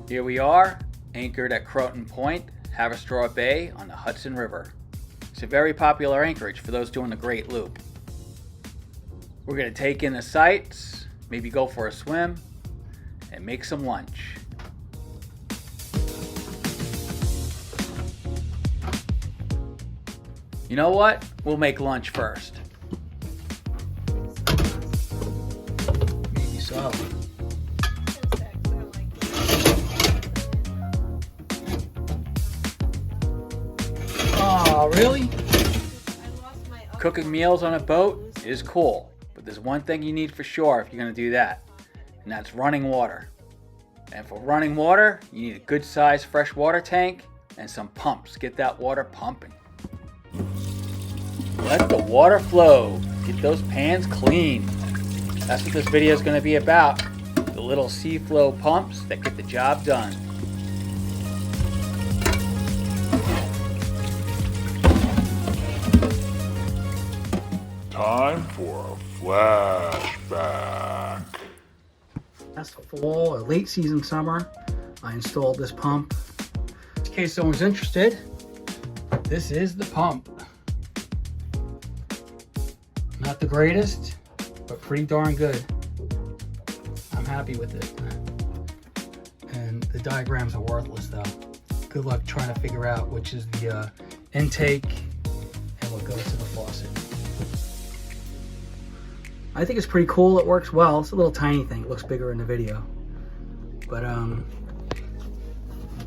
Here we are, anchored at Croton Point, Haverstraw Bay on the Hudson River. It's a very popular anchorage for those doing the Great Loop. We're going to take in the sights, maybe go for a swim, and make some lunch. You know what? We'll make lunch first. Maybe so. Oh, really? Cooking meals on a boat is cool, but there's one thing you need for sure if you're going to do that, and that's running water. And for running water, you need a good sized fresh water tank and some pumps. Get that water pumping. Let the water flow. Get those pans clean. That's what this video is going to be about. The little Seaflo pumps that get the job done. Time for a flashback. Last fall or late season summer, I installed this pump. In case someone's interested, this is the pump. Not the greatest, but pretty darn good. I'm happy with it. And the diagrams are worthless though. Good luck trying to figure out which is the intake and what goes to the faucet. I think it's pretty cool. It works well. It's a little tiny thing. It looks bigger in the video. But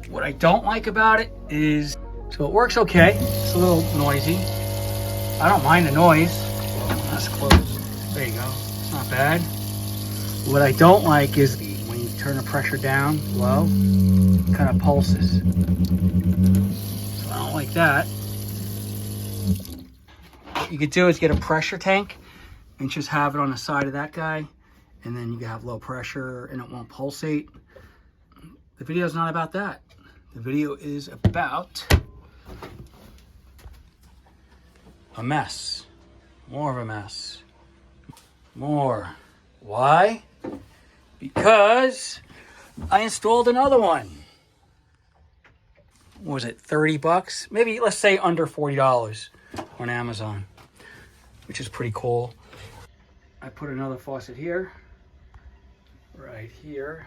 what I don't like about it is, so it works okay. It's a little noisy. I don't mind the noise. That's close. There you go. It's not bad. What I don't like is when you turn the pressure down low, it kind of pulses. So I don't like that. What you could do is get a pressure tank and just have it on the side of that guy, and then you can have low pressure and it won't pulsate. The video is not about that. The video is about a mess. More of a mess. More. Why? Because I installed another one. What was it, 30 bucks? Maybe, let's say under $40 on Amazon, which is pretty cool. I put another faucet here, right here.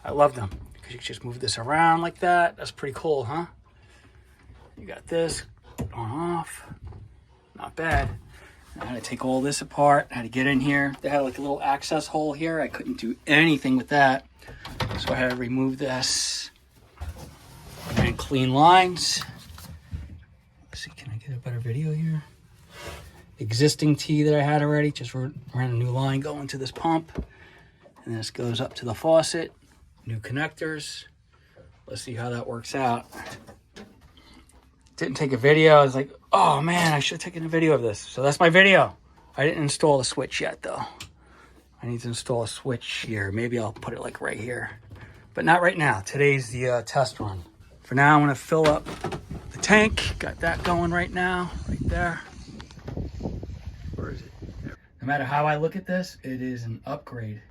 I love them because you can just move this around like that. That's pretty cool, huh? You got this on off. Not bad. I had to take all this apart. I had to get in here. They had like a little access hole here. I couldn't do anything with that. So I had to remove this and clean lines. Let's see, can I get a better video here? Existing tee that I had already. Just ran a new line going to this pump. And this goes up to the faucet. New connectors. Let's see how that works out. Didn't take a video. I was like, oh man, I should have taken a video of this. So that's my video. I didn't install the switch yet though. I need to install a switch here. Maybe I'll put it like right here, but not right now. Today's the test run. For now, I'm gonna fill up the tank. Got that going right now, right there. Where is it? There. No matter how I look at this, it is an upgrade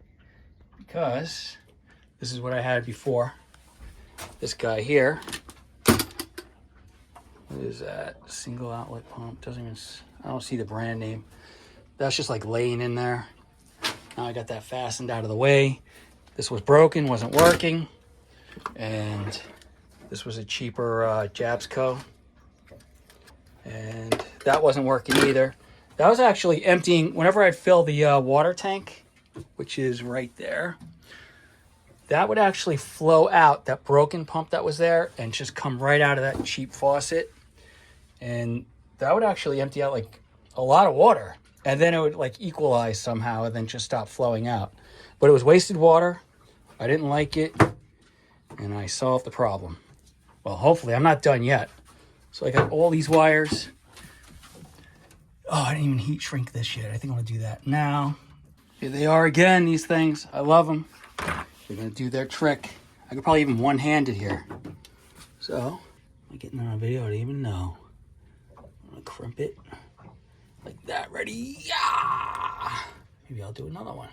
because this is what I had before. This guy here. What is that? Single outlet pump. Doesn't even, I don't see the brand name. That's just like laying in there. Now I got that fastened out of the way. This was broken, wasn't working. And this was a cheaper Jabsco. And that wasn't working either. That was actually emptying, whenever I'd fill the water tank, which is right there, that would actually flow out, that broken pump that was there, and just come right out of that cheap faucet. And that would actually empty out like a lot of water. And then it would like equalize somehow and then just stop flowing out. But it was wasted water. I didn't like it. And I solved the problem. Well, hopefully, I'm not done yet. So I got all these wires. Oh, I didn't even heat shrink this yet. I think I'm gonna do that now. Here they are again, these things. I love them. They're gonna do their trick. I could probably even one-hand it here. So, am I getting on a video? I don't even know. I'm gonna crimp it like that. Ready? Yeah! Maybe I'll do another one.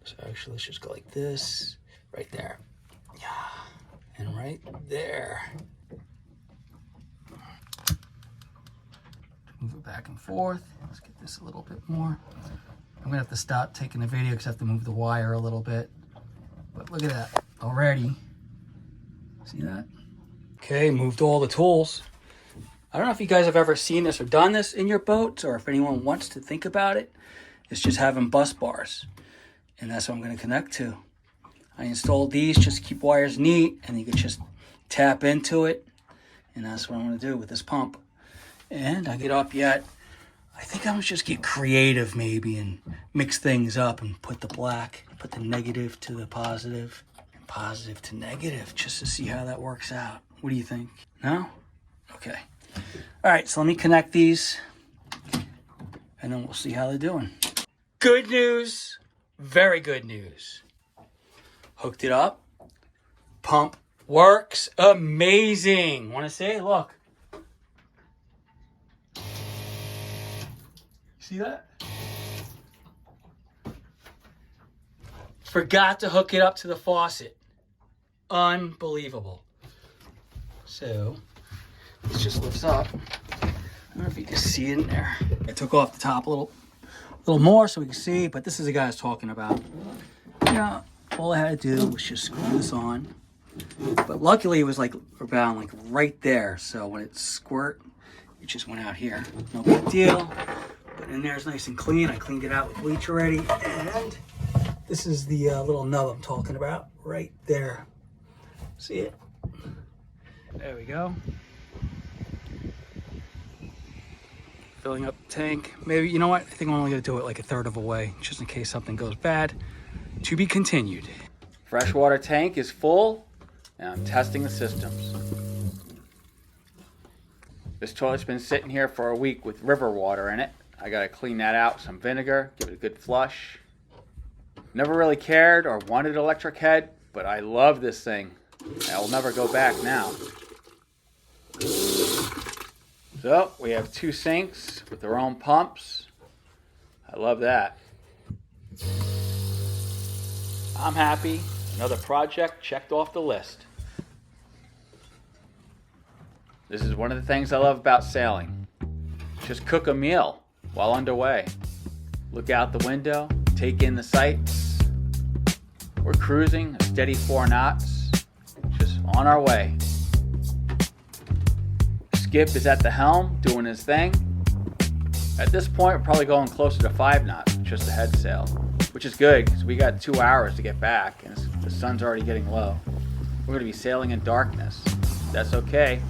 So actually, let's just go like this, right there. Yeah. right there. Move it back and forth. Let's get this a little bit more. I'm gonna have to stop taking the video because I have to move the wire a little bit. But look at that already. See that? Okay, moved all the tools. I don't know if you guys have ever seen this or done this in your boats, or if anyone wants to think about it. It's just having bus bars. And that's what I'm gonna connect to. I installed these just to keep wires neat, and you can just tap into it. And that's what I'm gonna do with this pump. And I get up yet. I think I'm gonna just get creative maybe and mix things up and put the black, put the negative to the positive, and positive to negative, just to see how that works out. What do you think? No? Okay. All right, so let me connect these and then we'll see how they're doing. Good news, very good news. Hooked it up. Pump works amazing. Want to see it? Look. See that? Forgot to hook it up to the faucet. Unbelievable. So, this just lifts up. I don't know if you can see it in there. I took off the top a little more so we can see, but this is the guy I was talking about. You know, all I had to do was just screw this on. But luckily it was like around like right there. So when it squirt, it just went out here. No big deal. But in there is nice and clean. I cleaned it out with bleach already. And this is the little nub I'm talking about right there. See it? There we go. Filling up the tank. Maybe, you know what? I think I'm only gonna do it like a third of a way, just in case something goes bad. To be continued. Freshwater tank is full, and I'm testing the systems. This toilet's been sitting here for a week with river water in it. I gotta clean that out with some vinegar, give it a good flush. Never really cared or wanted electric head, but I love this thing. I'll never go back now. So, we have 2 sinks with their own pumps. I love that. I'm happy. Another project checked off the list. This is one of the things I love about sailing. Just cook a meal while underway. Look out the window, take in the sights. We're cruising a steady 4 knots, just on our way. Skip is at the helm, doing his thing. At this point, we're probably going closer to 5 knots, just a head sail, which is good because we got 2 hours to get back and the sun's already getting low. We're going to be sailing in darkness. That's okay,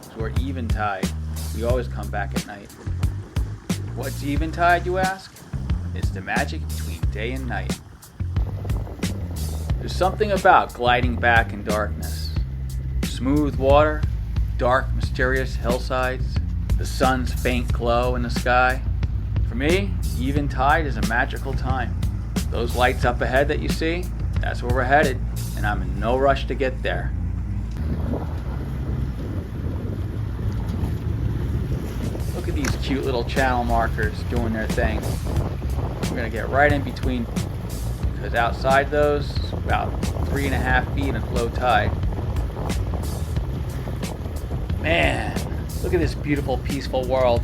because we're Eventide. We always come back at night. What's Eventide, you ask? It's the magic between day and night. There's something about gliding back in darkness. Smooth water, dark, mysterious hillsides, the sun's faint glow in the sky. For me, Eventide is a magical time. Those lights up ahead that you see, that's where we're headed, and I'm in no rush to get there. Look at these cute little channel markers doing their thing. We're gonna get right in between, because outside those, about 3.5 feet of low tide. Man, look at this beautiful, peaceful world.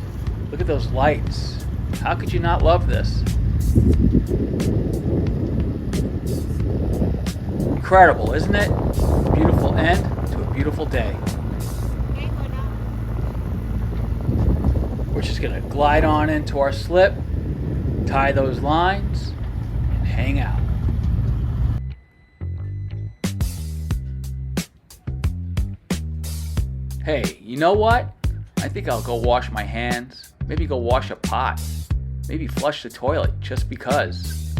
Look at those lights. How could you not love this? Incredible, isn't it? Beautiful end to a beautiful day. We're just gonna glide on into our slip, tie those lines, and hang out. Hey, you know what? I think I'll go wash my hands, maybe go wash a pot, maybe flush the toilet just because.